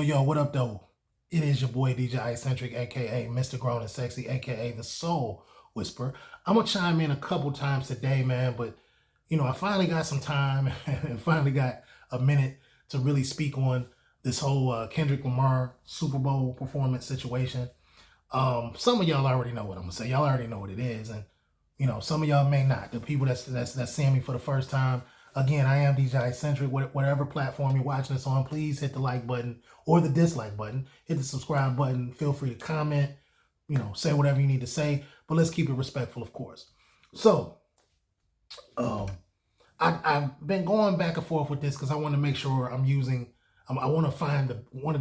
Yo, what up, though? It is your boy, DJ Eccentric, aka Mr. Grown and Sexy, aka The Soul Whisperer. I'm gonna chime in a couple times today, man, but I finally got some time and finally got a minute to really speak on this whole Kendrick Lamar Super Bowl performance situation. Some of y'all already know what I'm gonna say. Y'all already know what it is, and some of y'all may not. The people that's seeing me for the first time. Again, I am DJ Eccentric. Whatever platform you're watching this on, please hit the like button or the dislike button. Hit the subscribe button. Feel free to comment. Say whatever you need to say, but let's keep it respectful, of course. So, I've been going back and forth with this because I want to make sure I'm using. I wanted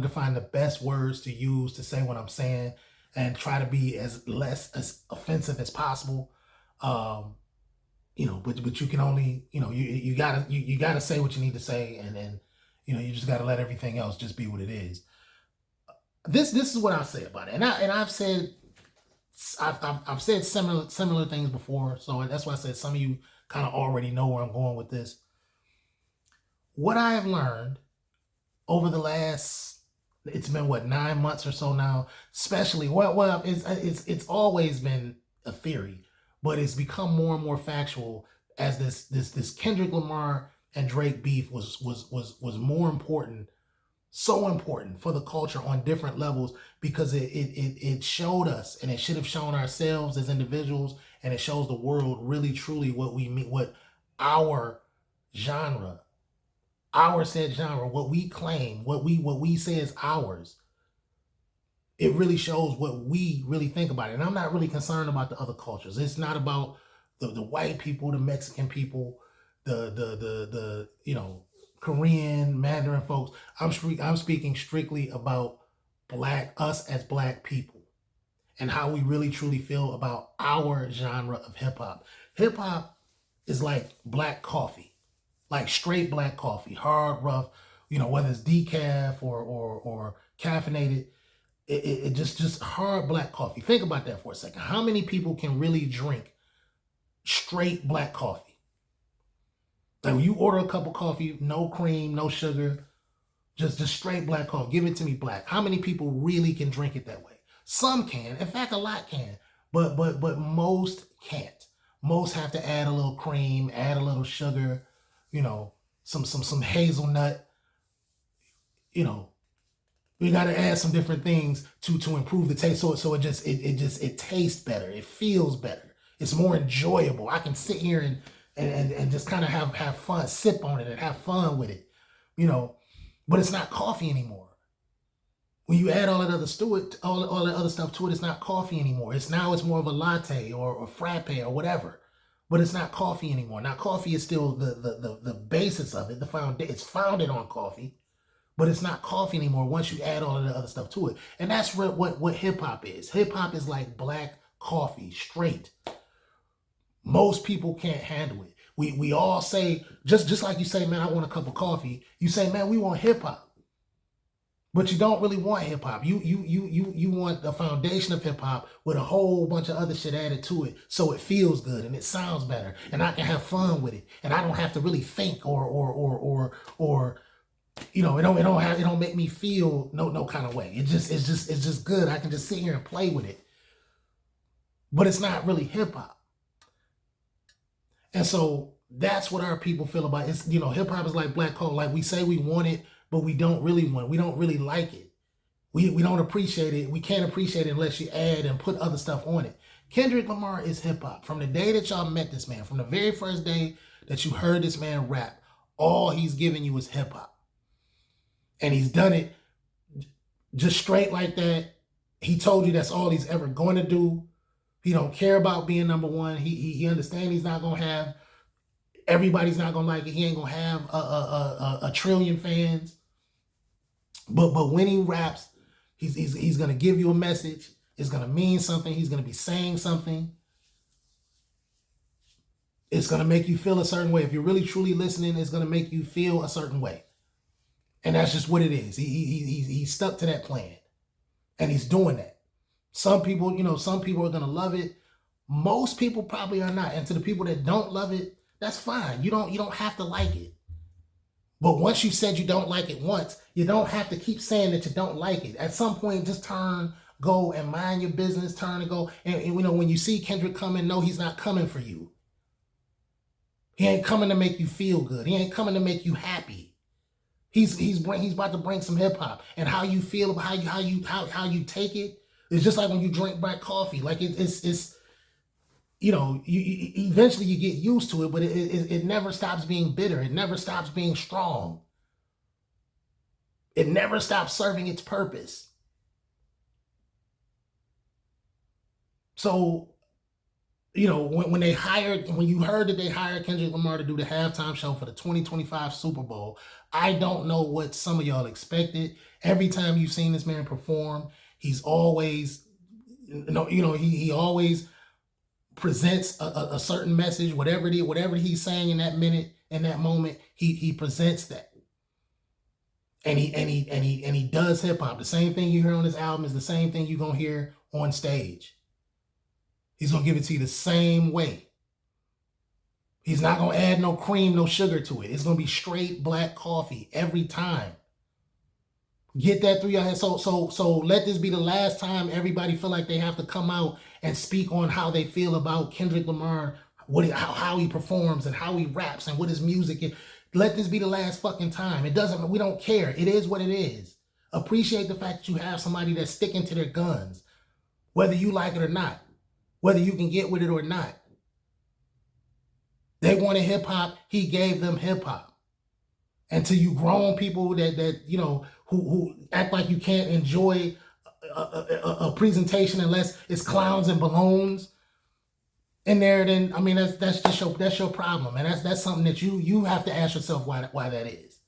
to find the best words to use to say what I'm saying and try to be as less as offensive as possible. But you can only, you gotta say what you need to say, and then, you just gotta let everything else just be what it is. This is what I'll say about it, and I've said similar things before, so that's why I said some of you kind of already know where I'm going with this. What I have learned over the last, it's been 9 months or so now, especially it's always been a theory, but it's become more and more factual as this Kendrick Lamar and Drake beef was more important, so important for the culture on different levels, because it showed us, and it should have shown ourselves as individuals, and it shows the world really truly what we mean, what our genre, our said genre, what we claim, what we say is ours. It really shows what we really think about it. And I'm not really concerned about the other cultures. It's not about the white people, the Mexican people, the Korean, Mandarin folks. I'm speaking strictly about us as black people and how we really truly feel about our genre of hip hop. Hip hop is like black coffee, like straight black coffee, hard, rough, whether it's decaf or caffeinated. It just hard black coffee. Think about that for a second. How many people can really drink straight black coffee? Like when you order a cup of coffee, no cream, no sugar, just straight black coffee. Give it to me black. How many people really can drink it that way? Some can. In fact, a lot can. But most can't. Most have to add a little cream, add a little sugar, some hazelnut, we got to add some different things to improve the taste, so it tastes better, it feels better, it's more enjoyable. I can sit here and just kind of have fun, sip on it and have fun with it, but it's not coffee anymore. When you add all that other stuff to it, it's not coffee anymore. It's more of a latte or a frappe or whatever, but it's not coffee anymore. Now coffee is still the basis of it, it's founded on coffee. But it's not coffee anymore once you add all of the other stuff to it. And that's what hip-hop is. Hip-hop is like black coffee, straight. Most people can't handle it. We all say, just like you say, man, I want a cup of coffee. You say, man, we want hip-hop. But you don't really want hip-hop. You want the foundation of hip-hop with a whole bunch of other shit added to it, so it feels good and it sounds better, and I can have fun with it, and I don't have to really think or it don't make me feel no kind of way. It's just good. I can just sit here and play with it. But it's not really hip hop. And so that's what our people feel about it. It's, hip hop is like black coal. Like we say we want it, but we don't really want it. We don't really like it. We don't appreciate it. We can't appreciate it unless you add and put other stuff on it. Kendrick Lamar is hip hop. From the day that y'all met this man, from the very first day that you heard this man rap, all he's giving you is hip hop. And he's done it just straight like that. He told you that's all he's ever going to do. He don't care about being number one. He understands he's not going to have, everybody's not going to like it. He ain't going to have a trillion fans. But when he raps, he's going to give you a message. It's going to mean something. He's going to be saying something. It's going to make you feel a certain way. If you're really truly listening, it's going to make you feel a certain way. And that's just what it is. He's stuck to that plan. And he's doing that. Some people are going to love it. Most people probably are not. And to the people that don't love it, that's fine. You don't have to like it. But once you said you don't like it once, you don't have to keep saying that you don't like it. At some point, just go and mind your business, turn and go. And you know, when you see Kendrick coming, no, he's not coming for you. He ain't coming to make you feel good. He ain't coming to make you happy. He's about to bring some hip hop, and how you feel about how you take it. It's just like when you drink black coffee. Like it's you know, you eventually you get used to it, but it never stops being bitter. It never stops being strong. It never stops serving its purpose. So, you know, when you heard that they hired Kendrick Lamar to do the halftime show for the 2025 Super Bowl, I don't know what some of y'all expected. Every time you've seen this man perform, he's always, he always presents a certain message, whatever it is, whatever he's saying in that minute, in that moment, he presents that. And he does hip hop. The same thing you hear on this album is the same thing you're gonna hear on stage. He's gonna give it to you the same way. He's not gonna add no cream, no sugar to it. It's gonna be straight black coffee every time. Get that through your head. So let this be the last time everybody feel like they have to come out and speak on how they feel about Kendrick Lamar, how he performs and how he raps and what his music is. Let this be the last fucking time. We don't care. It is what it is. Appreciate the fact that you have somebody that's sticking to their guns, whether you like it or not, whether you can get with it or not. They wanted hip hop. He gave them hip hop. And to you grown people that you know, who act like you can't enjoy a presentation unless it's clowns and balloons in there, then I mean that's your problem, and that's something that you have to ask yourself why that is.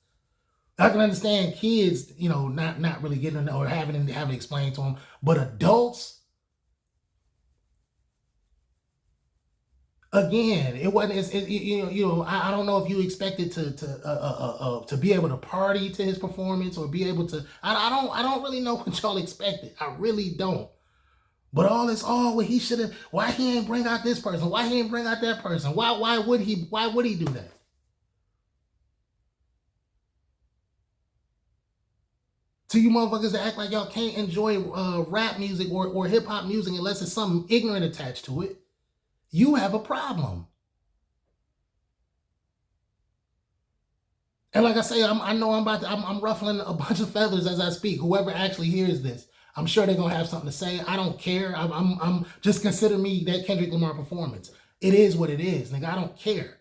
I can understand kids, you know, not really getting or having it explained to them, but adults, again, it wasn't. I don't know if you expected to be able to party to his performance or be able to. I don't really know what y'all expected. I really don't. But all this, well, he should have. Why he ain't bring out this person? Why he ain't bring out that person? Why would he do that? To you motherfuckers that act like y'all can't enjoy rap music or hip hop music unless it's something ignorant attached to it, you have a problem. And like I say, I know I'm ruffling a bunch of feathers as I speak. Whoever actually hears this, I'm sure they're gonna have something to say. I don't care. I'm just consider me that Kendrick Lamar performance. It is what it is, nigga. I don't care.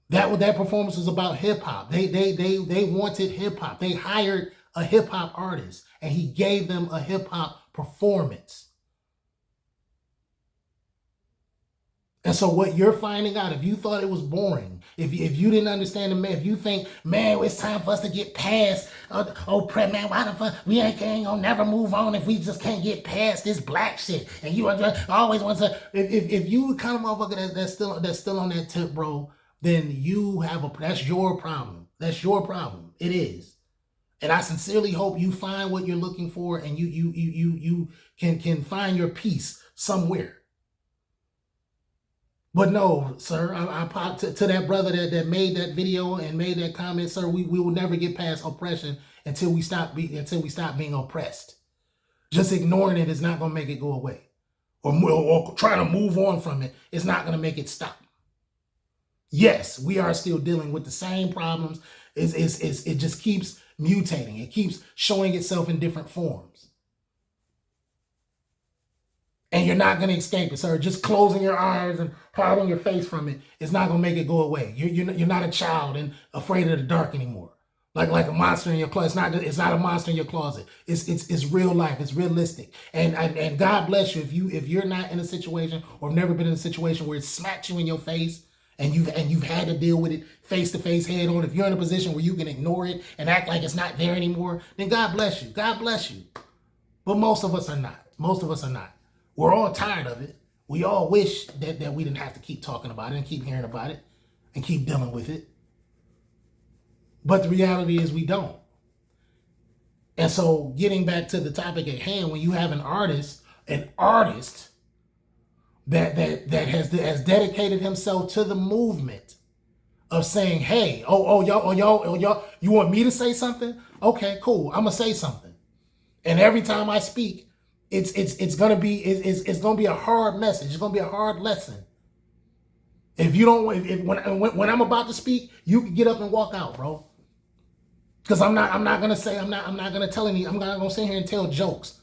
That performance was about hip hop. They wanted hip hop. They hired a hip hop artist, and he gave them a hip hop performance. And so what you're finding out, if you thought it was boring, if you didn't understand the man, if you think, man, it's time for us to get past, man, why the fuck, we ain't gonna never move on if we just can't get past this black shit. And you always want to, if you kind of motherfucker that's still on that tip, bro, then that's your problem. That's your problem. It is. And I sincerely hope you find what you're looking for and you can find your peace somewhere. But no, sir, I to that brother that made that video and made that comment, sir, we will never get past oppression until we stop being oppressed. Just ignoring it is not going to make it go away. Or trying to move on from it is not going to make it stop. Yes, we are still dealing with the same problems. It just keeps mutating. It keeps showing itself in different forms. And you're not going to escape it, sir. Just closing your eyes and hiding your face from it is not going to make it go away. You're not a child and afraid of the dark anymore. Like a monster in your closet. It's not a monster in your closet. It's real life. It's realistic. And God bless you if you're not in a situation or have never been in a situation where it smacked you in your face and you've had to deal with it face to face, head on. If you're in a position where you can ignore it and act like it's not there anymore, then God bless you. God bless you. But most of us are not. Most of us are not. We're all tired of it. We all wish that we didn't have to keep talking about it and keep hearing about it and keep dealing with it. But the reality is we don't. And so getting back to the topic at hand, when you have an artist that has dedicated himself to the movement of saying, hey, y'all, you want me to say something? Okay, cool. I'm gonna say something. And every time I speak, it's gonna be a hard message. It's gonna be a hard lesson. If you don't, when I'm about to speak, you can get up and walk out, bro. Because I'm not gonna tell any. I'm not gonna sit here and tell jokes.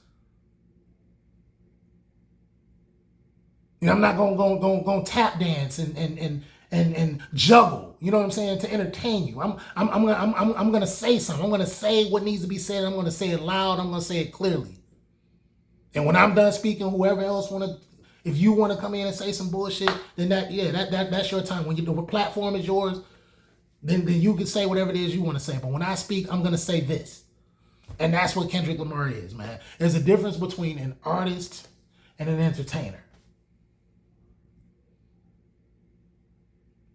You know, I'm not gonna tap dance and juggle. You know what I'm saying, to entertain you. I'm gonna say something. I'm gonna say what needs to be said. I'm gonna say it loud. I'm gonna say it clearly. And when I'm done speaking, whoever else if you want to come in and say some bullshit, then that's your time. When the platform is yours, then you can say whatever it is you want to say. But when I speak, I'm gonna say this, and that's what Kendrick Lamar is, man. There's a difference between an artist and an entertainer.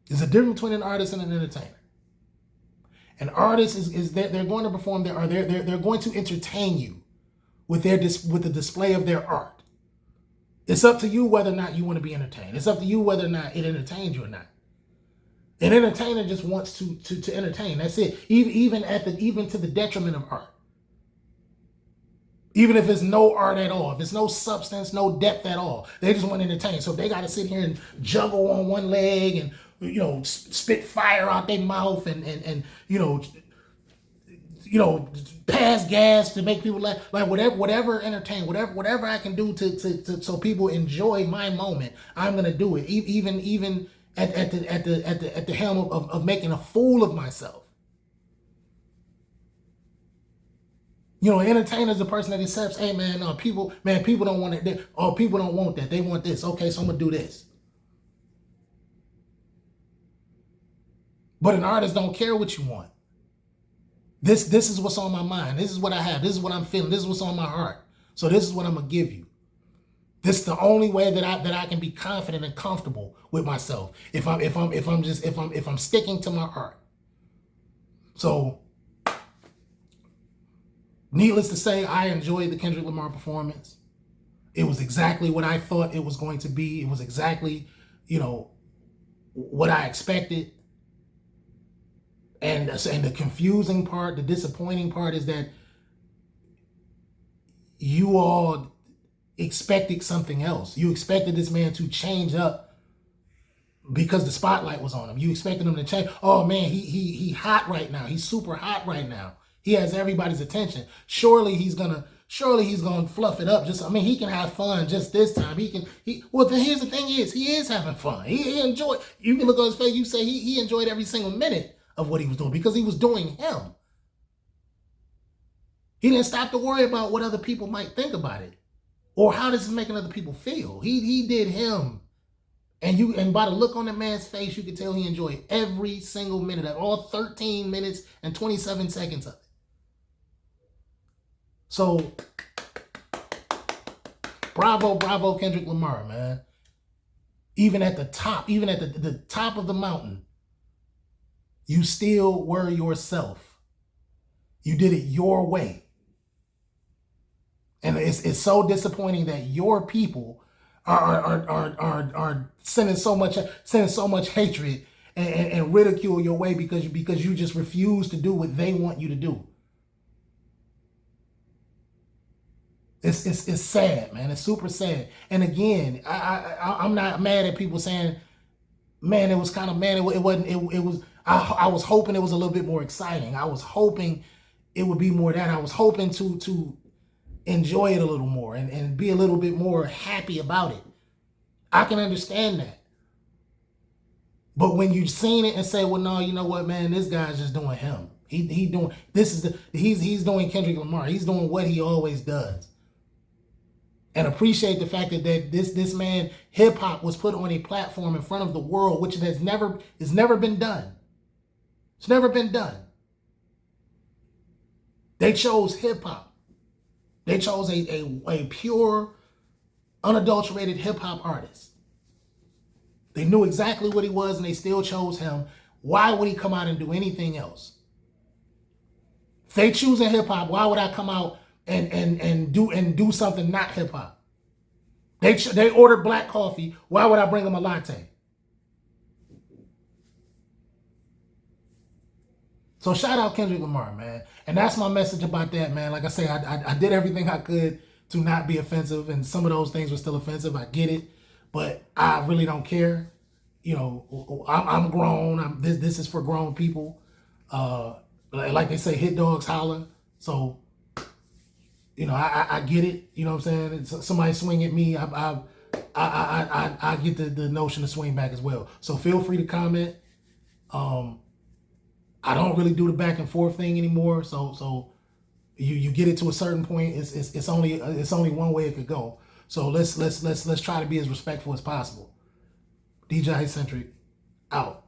There's a difference between an artist and an entertainer. An artist is they're going to perform they're going to entertain you with the display of their art. It's up to you whether or not you want to be entertained. It's up to you whether or not it entertains you or not. An entertainer just wants to entertain. That's it. Even to the detriment of art. Even if it's no art at all, if it's no substance, no depth at all, they just want to entertain. So if they got to sit here and juggle on one leg and, you know, spit fire out their mouth and you know, pass gas to make people laugh, like whatever entertain, whatever I can do to so people enjoy my moment, I'm gonna do it. Even at the helm of making a fool of myself. You know, an entertainer is a person that accepts, hey man, no, people don't want it. People don't want that. They want this. Okay, so I'm gonna do this. But an artist don't care what you want. This is what's on my mind. This is what I have. This is what I'm feeling. This is what's on my heart. So this is what I'm gonna give you. This is the only way that I can be confident and comfortable with myself. If I'm sticking to my heart. So, needless to say, I enjoyed the Kendrick Lamar performance. It was exactly what I thought it was going to be. It was exactly, you know, what I expected. And the confusing part, the disappointing part is that you all expected something else. You expected this man to change up because the spotlight was on him. You expected him to change. Oh man, he hot right now. He's super hot right now. He has everybody's attention. Surely he's gonna fluff it up. He can have fun just this time. Well, then here's the thing he is having fun. He enjoyed. You can look on his face. You say he enjoyed every single minute of what he was doing because he was doing him. He didn't stop to worry about what other people might think about it or how this is making other people feel. He did him. And by the look on the man's face, you could tell he enjoyed every single minute of all 13 minutes and 27 seconds of it. So, bravo, Kendrick Lamar, man. Even at the top of the mountain, you still were yourself. You did it your way. And it's so disappointing that your people are sending so much hatred and ridicule your way because you just refuse to do what they want you to do. It's sad, man. It's super sad. And again, I'm not mad at people saying, man, it was kind of, man, it wasn't, it was, I was hoping it was a little bit more exciting. I was hoping it would be more that. I was hoping to enjoy it a little more and be a little bit more happy about it. I can understand that. But when you've seen it and say, well, no, you know what, man, this guy's just doing him. He's doing Kendrick Lamar. He's doing what he always does. And appreciate the fact that this man, hip hop, was put on a platform in front of the world, which has never been done. It's never been done. They chose hip hop. They chose a pure, unadulterated hip hop artist. They knew exactly what he was and they still chose him. Why would he come out and do anything else? If they choosing hip hop, why would I come out and do something not hip hop? They ordered black coffee. Why would I bring them a latte? So shout out Kendrick Lamar, man. And that's my message about that, man. Like I say, I did everything I could to not be offensive, and some of those things were still offensive. I get it, but I really don't care. You know, I'm grown. This is for grown people. Like they say, hit dogs holler. So, you know, I get it. You know what I'm saying? Somebody swing at me, I get the notion to swing back as well. So feel free to comment. I don't really do the back and forth thing anymore. So you get it to a certain point. It's only one way it could go. So let's try to be as respectful as possible. DJ Eccentric out.